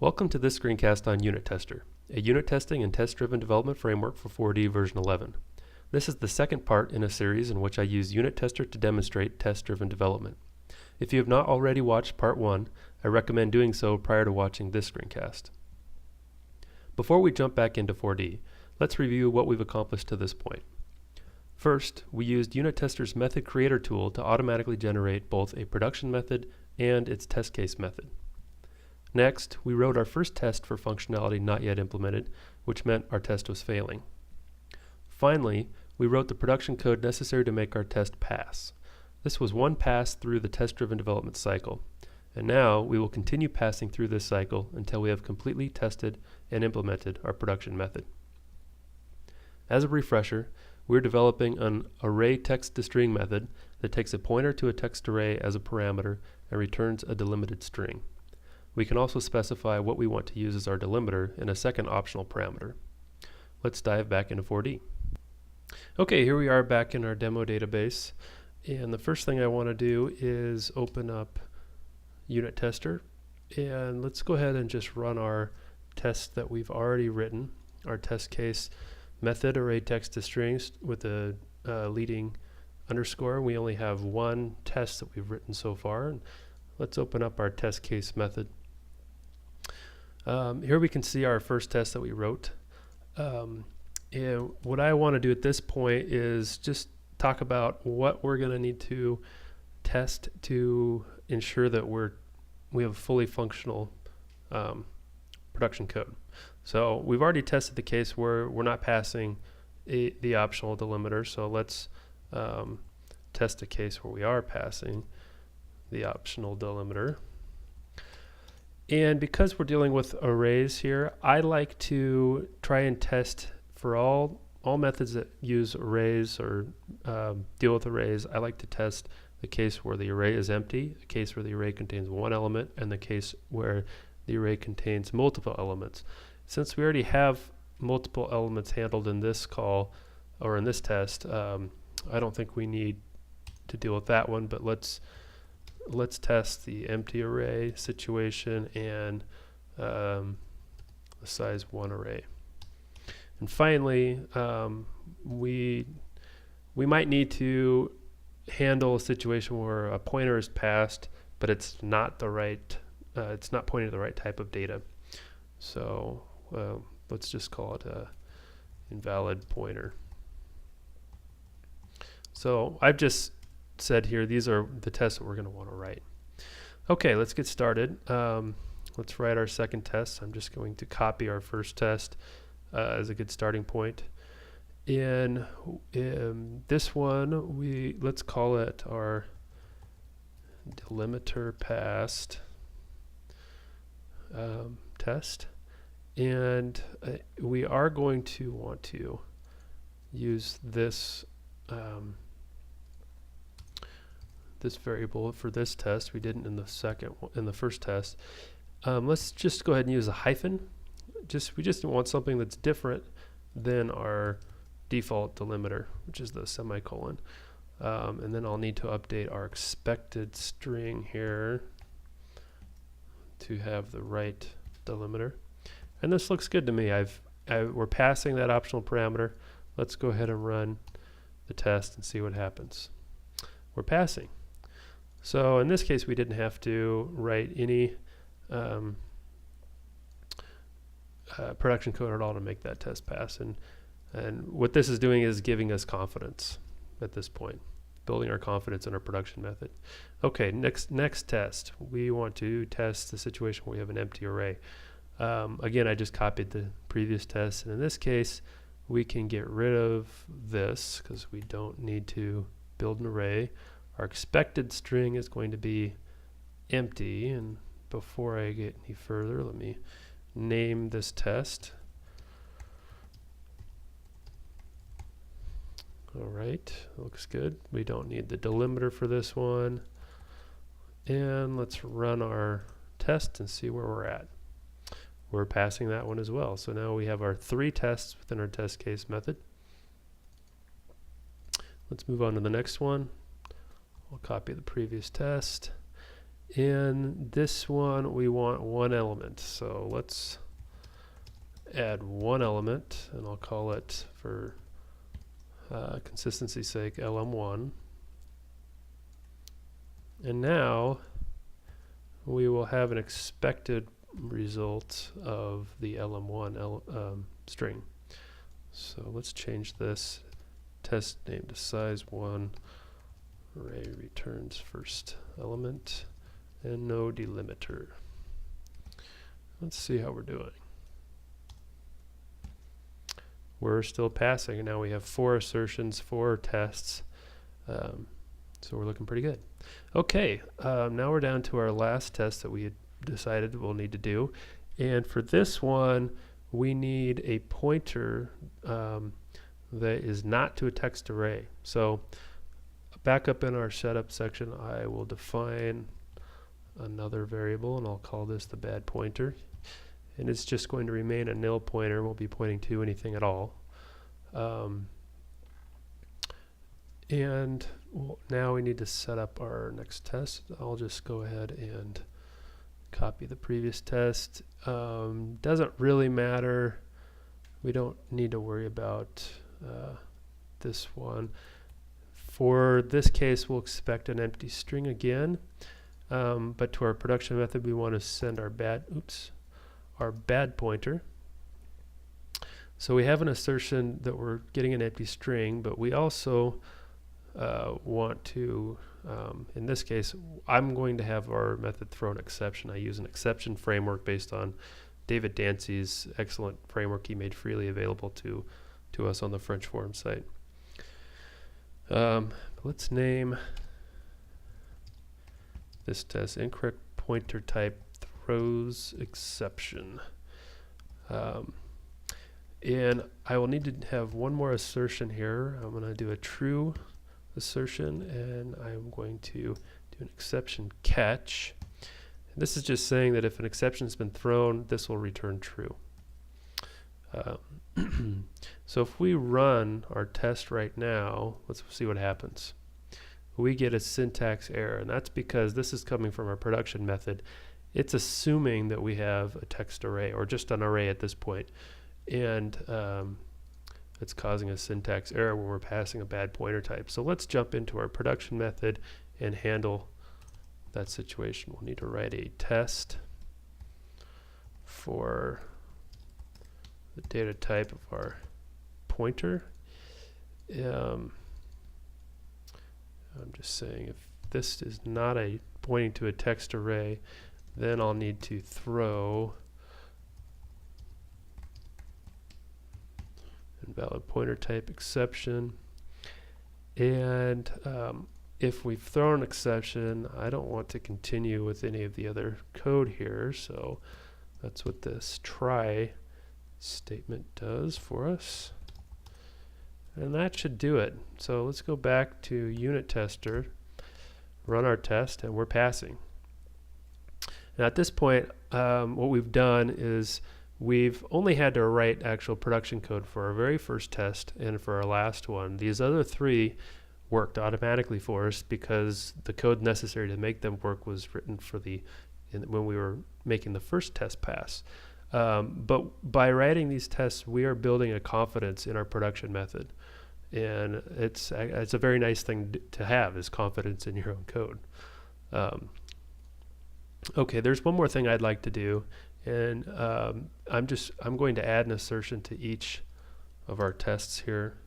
Welcome to this screencast on UnitTester, a unit testing and test-driven development framework for 4D version 11. This is the second part in a series in which I use UnitTester to demonstrate test-driven development. If you have not already watched part 1, I recommend doing so prior to watching this screencast. Before we jump back into 4D, let's review what we've accomplished to this point. First, we used UnitTester's method creator tool to automatically generate both a production method and its test case method. Next, we wrote our first test for functionality not yet implemented, which meant our test was failing. Finally, we wrote the production code necessary to make our test pass. This was one pass through the test-driven development cycle, and now we will continue passing through this cycle until we have completely tested and implemented our production method. As a refresher, we're developing an array text-to-string method that takes a pointer to a text array as a parameter and returns a delimited string. We can also specify what we want to use as our delimiter in a second optional parameter. Let's dive back into 4D. Okay, here we are back in our demo database, and the first thing I want to do is open up UnitTester, and let's go ahead and just run our test that we've already written, our test case method array text to strings with a leading underscore. We only have one test that we've written so far, and let's open up our test case method. Here we can see our first test that we wrote. And what I want to do at this point is just talk about what we're going to need to test to ensure that we have a fully functional production code. So we've already tested the case where we're not passing the optional delimiter, so let's test a case where we are passing the optional delimiter. And because we're dealing with arrays here, I like to try and test for all methods that use arrays or deal with arrays. I like to test the case where the array is empty, the case where the array contains one element, and the case where the array contains multiple elements. Since we already have multiple elements handled in this call or in this test, I don't think we need to deal with that one, but let's test the empty array situation and the size 1 array. And finally, we might need to handle a situation where a pointer is passed, but it's not the right, it's not pointing to the right type of data. So let's just call it a invalid pointer. So I've just said here, these are the tests that we're going to want to write. Okay, let's get started. Let's write our second test. I'm just going to copy our first test as a good starting point. In this one, let's call it our delimiter passed test, and we are going to want to use this this variable for this test. We didn't in the first test. Let's just go ahead and use a hyphen. We just want something that's different than our default delimiter, which is the semicolon. And then I'll need to update our expected string here to have the right delimiter. And this looks good to me. We're passing that optional parameter. Let's go ahead and run the test and see what happens. We're passing. So in this case, we didn't have to write any production code at all to make that test pass. And what this is doing is giving us confidence at this point, building our confidence in our production method. Okay, next test. We want to test the situation where we have an empty array. Again, I just copied the previous test, and in this case, we can get rid of this because we don't need to build an array. Our expected string is going to be empty, and before I get any further, let me name this test. All right, looks good. We don't need the delimiter for this one. And let's run our test and see where we're at. We're passing that one as well. So now we have our 3 tests within our test case method. Let's move on to the next one. I'll copy the previous test. In this one, we want one element. So let's add one element, and I'll call it, for consistency's sake, LM1. And now we will have an expected result of the LM1 string. So let's change this test name to size1. Array returns first element and no delimiter. Let's see how we're doing. We're still passing, and now we have 4 assertions, 4 tests. So we're looking pretty good. Okay, now we're down to our last test that we had decided we'll need to do. And for this one, we need a pointer that is not to a text array. So back up in our setup section, I will define another variable, and I'll call this the bad pointer. And it's just going to remain a nil pointer. Won't be pointing to anything at all. And now we need to set up our next test. I'll just go ahead and copy the previous test. Doesn't really matter. We don't need to worry about this one. For this case, we'll expect an empty string again. But to our production method, we want to send our bad pointer. So we have an assertion that we're getting an empty string, but we also want to, in this case, I'm going to have our method throw an exception. I use an exception framework based on David Dancy's excellent framework he made freely available to us on the French forum site. Let's name this test incorrect pointer type throws exception. And I will need to have one more assertion here. I'm going to do a true assertion, and I'm going to do an exception catch. And this is just saying that if an exception has been thrown, this will return true. So if we run our test right now, let's see what happens. We get a syntax error, and that's because this is coming from our production method. It's assuming that we have a text array, or just an array at this point. And it's causing a syntax error when we're passing a bad pointer type. So let's jump into our production method and handle that situation. We'll need to write a test for the data type of our pointer. I'm just saying if this is not pointing to a text array, then I'll need to throw invalid pointer type exception. And if we've thrown an exception, I don't want to continue with any of the other code here, so that's what this try statement does for us. And that should do it. So let's go back to UnitTester, run our test, and we're passing. Now at this point, what we've done is we've only had to write actual production code for our very first test and for our last one. These other 3 worked automatically for us because the code necessary to make them work was written for when we were making the first test pass. But by writing these tests, we are building a confidence in our production method. And it's a very nice thing to have, is confidence in your own code. Okay, there's one more thing I'd like to do. And I'm going to add an assertion to each of our tests here,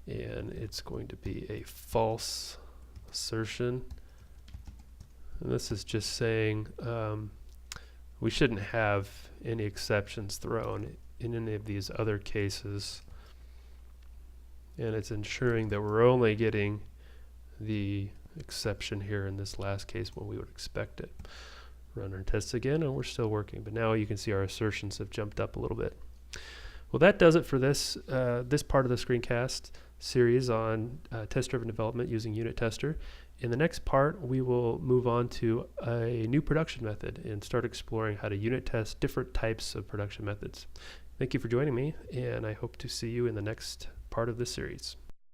and it's going to be a false assertion. And this is just saying we shouldn't have any exceptions thrown in any of these other cases, and it's ensuring that we're only getting the exception here in this last case when we would expect it. Run our tests again, and we're still working, but now you can see our assertions have jumped up a little bit. Well, that does it for this part of the screencast series on test-driven development using UnitTester. In the next part, we will move on to a new production method and start exploring how to unit test different types of production methods. Thank you for joining me, and I hope to see you in the next part of this series.